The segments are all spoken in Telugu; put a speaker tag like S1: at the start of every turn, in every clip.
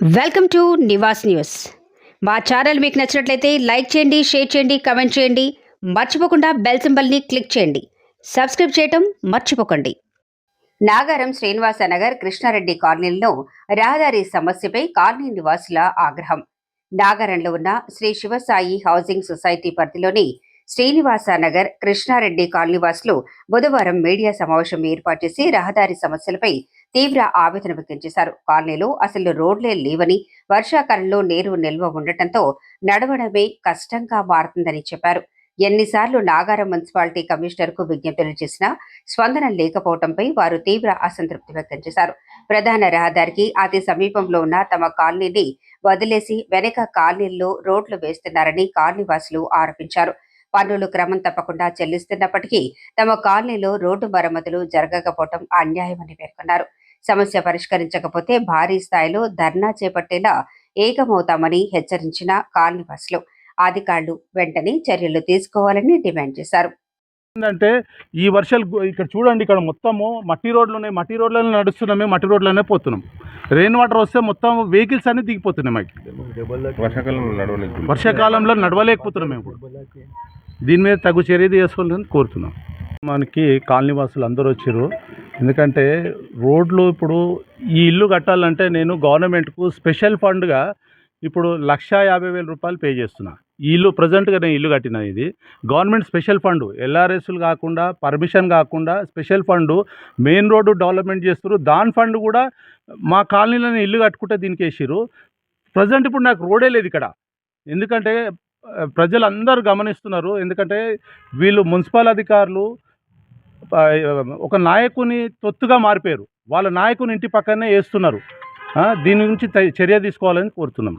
S1: Welcome to Nivas news. మా ఛానల్ మీకు నచ్చినట్లయితే లైక్ చేయండి, షేర్ చేయండి, కమెంట్ చేయండి. మర్చిపోకుండా బెల్ సింబల్ని క్లిక్ చేయండి. సబ్స్క్రైబ్ చేయటం మర్చిపోకండి. నాగారం శ్రీనివాస నగర్ కృష్ణారెడ్డి కాలనీలో రహదారి సమస్యపై కాలనీ నివాసుల ఆగ్రహం. నాగారంలో ఉన్న శ్రీ శివసాయి హౌసింగ్ సొసైటీ పరిధిలోని శ్రీనివాస నగర్ కృష్ణారెడ్డి కాలనీవాసులు బుధవారం మీడియా సమావేశం ఏర్పాటు చేసి రహదారి సమస్యలపై తీవ్ర ఆవేదన వ్యక్తం చేశారు. కాలనీలో అసలు రోడ్లే లేవని, వర్షాకాలంలో నీరు నిల్వ ఉండటంతో నడవడమే కష్టంగా మారుతుందని చెప్పారు. ఎన్నిసార్లు నాగారం మున్సిపాలిటీ కమిషనర్ కు విజ్ఞప్తులు చేసినా స్పందన లేకపోవడంపై వారు తీవ్ర అసంతృప్తి వ్యక్తం చేశారు. ప్రధాన రహదారికి అతి సమీపంలో ఉన్న తమ కాలనీని వదిలేసి వెనక కాలనీల్లో రోడ్లు వేస్తున్నారని కాలనీవాసులు ఆరోపించారు. పన్నులు క్రమం తప్పకుండా చెల్లిస్తున్నప్పటికీ తమ కాలనీలో రోడ్డు మరమ్మతులు జరగకపోవడం అన్యాయమని పేర్కొన్నారు. సమస్య పరిష్కరించకపోతే భారీ స్థాయిలో ధర్నా చేపట్టేలా ఏకమవుతామని హెచ్చరించిన కాలనీవాసులు అధికారులు వెంటనే చర్యలు తీసుకోవాలని డిమాండ్ చేశారు.
S2: ఏంటంటే ఈ వర్షాలు ఇక్కడ చూడండి, ఇక్కడ మొత్తము మట్టి రోడ్లు ఉన్నాయి. మట్టి రోడ్లలో నడుస్తున్నామే, మట్టి రోడ్లనే పోతున్నాం. రెయిన్ వాటర్ వస్తే మొత్తం వెహికల్స్ అన్ని దిగిపోతున్నాయి. మాకు వర్షాకాలంలో నడవలేకపోతున్నాం. మేము దీని మీద తగు చర్య తీసుకోవాలని కోరుతున్నాం. మనకి కాలనీ వాసులు అందరూ వచ్చారు. ఎందుకంటే రోడ్లు ఇప్పుడు ఈ ఇల్లు కట్టాలంటే నేను గవర్నమెంట్కు స్పెషల్ ఫండ్గా ఇప్పుడు 1,50,000 రూపాయలు పే చేస్తున్నా. ఈ ఇల్లు ప్రజెంట్గా నేను ఇల్లు కట్టిన ఇది గవర్నమెంట్ స్పెషల్ ఫండ్, ఎల్ఆర్ఎస్లు కాకుండా, పర్మిషన్ కాకుండా special fund main road development చేస్తారు. దాని ఫండ్ కూడా మా కాలనీలో ఇల్లు కట్టుకుంటే దీనికి వేసారు. ప్రజెంట్ ఇప్పుడు నాకు రోడే లేదు ఇక్కడ. ఎందుకంటే ప్రజలు అందరూ గమనిస్తున్నారు. ఎందుకంటే వీళ్ళు మున్సిపల్ అధికారులు ఒక నాయకుని తొత్తుగా మారిపోయారు. వాళ్ళ నాయకుని ఇంటి పక్కనే వేస్తున్నారు. దీని గురించి చర్య తీసుకోవాలని కోరుతున్నాం.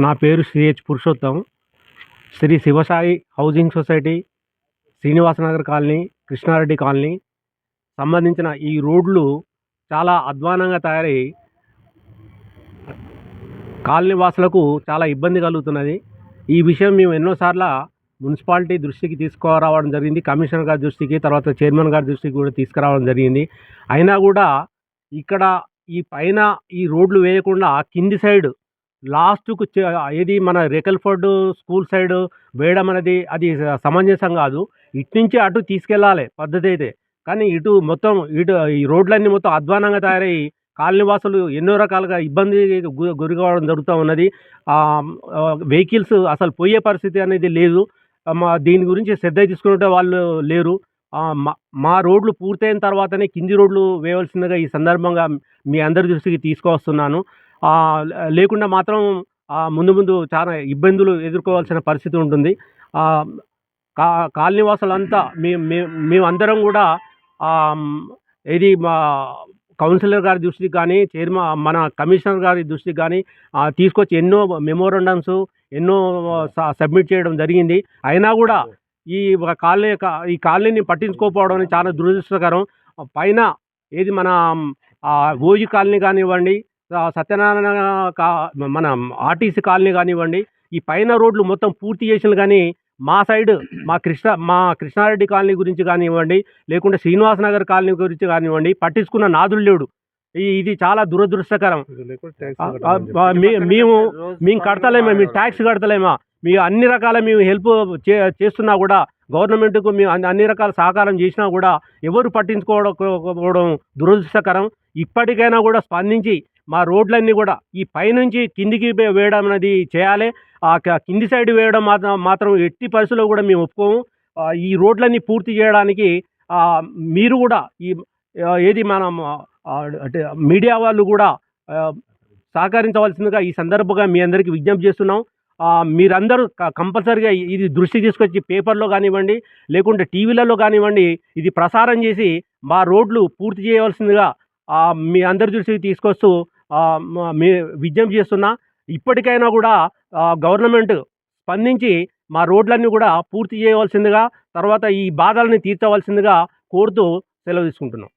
S3: నా పేరు CH Purushottam. Shri Shivasai housing society Srinivasanagar colony, Krishna Reddy colony సంబంధించిన ఈ రోడ్లు చాలా అధ్వానంగా తయారై కాలనీ వాసులకు చాలా ఇబ్బంది కలుగుతున్నది. ఈ విషయం మేము ఎన్నోసార్లు మున్సిపాలిటీ దృష్టికి తీసుకురావడం జరిగింది. కమిషనర్ గారి దృష్టికి, తర్వాత చైర్మన్ గారి దృష్టికి కూడా తీసుకురావడం జరిగింది. అయినా కూడా ఇక్కడ ఈ పైన ఈ రోడ్లు వేయకుండా కింది సైడ్ లాస్ట్కు ఏది మన రేకల్ఫోర్డ్ స్కూల్ సైడ్ వేయడం అనేది అది సమంజసం కాదు. ఇటు నుంచి అటు తీసుకెళ్ళాలి పద్ధతి అయితే, కానీ ఇటు మొత్తం ఈ రోడ్లన్నీ మొత్తం అధ్వానంగా తయారై కాలనీవాసులు ఎన్నో రకాలుగా ఇబ్బంది గురి కావడం జరుగుతూ ఉన్నది. వెహికల్స్ అసలు పోయే పరిస్థితి అనేది లేదు. దీని గురించి శ్రద్ధ తీసుకుంటే వాళ్ళు లేరు. మా రోడ్లు పూర్తయిన తర్వాతనే కింది రోడ్లు వేయవలసిందిగా ఈ సందర్భంగా మీ అందరి దృష్టికి తీసుకువస్తున్నాను. లేకుండా మాత్రం ముందు ముందు చాలా ఇబ్బందులు ఎదుర్కోవాల్సిన పరిస్థితి ఉంటుంది. కాలనీవాసులంతా మేమందరం కూడా ఇది మా కౌన్సిలర్ గారి దృష్టికి కానీ, చైర్మన్ మన కమిషనర్ గారి దృష్టికి కానీ తీసుకొచ్చి ఎన్నో మెమోరండమ్స్ ఎన్నో సబ్మిట్ చేయడం జరిగింది. అయినా కూడా ఈ కాలనీని పట్టించుకోకపోవడం చాలా దురదృష్టకరం. పైన ఏది మన ఓజీ కాలనీ కానివ్వండి, సత్యనారాయణ మన ఆర్టీసీ కాలనీ కానివ్వండి, ఈ పైన రోడ్లు మొత్తం పూర్తి చేసిన కానీ మా సైడ్ మా కృష్ణారెడ్డి కాలనీ గురించి కానివ్వండి, లేకుంటే శ్రీనివాసనగర్ కాలనీ గురించి కానివ్వండి పట్టించుకున్న నాదులు లేడు. ఇది చాలా దురదృష్టకరం. మేము కడతలేమా, మేము ట్యాక్స్ కడతలేమా, మీ అన్ని రకాల మేము హెల్ప్ చేస్తున్నా కూడా, గవర్నమెంట్కు మేము అన్ని రకాల సహకారం చేసినా కూడా ఎవరు పట్టించుకోవడం దురదృష్టకరం. ఇప్పటికైనా కూడా స్పందించి మా రోడ్లన్నీ కూడా ఈ పైనుంచి కిందికి వేయడం అనేది చేయాలి. కింది సైడ్ వేయడం మాత్రం ఎట్టి పరిస్థితుల్లో కూడా మేము ఒప్పుకోము. ఈ రోడ్లన్నీ పూర్తి చేయడానికి మీరు కూడా ఏది మనం అంటే మీడియా వాళ్ళు కూడా సహకరించవలసిందిగా ఈ సందర్భంగా మీ అందరికీ విజ్ఞప్తి చేస్తున్నాం. మీరందరూ కంపల్సరీగా ఇది దృష్టి తీసుకొచ్చి పేపర్లో కానివ్వండి, లేకుంటే టీవీలలో కానివ్వండి ఇది ప్రసారం చేసి మా రోడ్లు పూర్తి చేయవలసిందిగా మీ అందరి దృష్టికి తీసుకొస్తూ మీ విజ్ఞప్తి చేస్తున్నా. ఇప్పటికైనా కూడా గవర్నమెంట్ స్పందించి మా రోడ్లన్నీ కూడా పూర్తి చేయవలసిందిగా, తర్వాత ఈ బాధల్ని తీర్చవలసిందిగా కోరుతూ సెలవు తీసుకుంటున్నాం.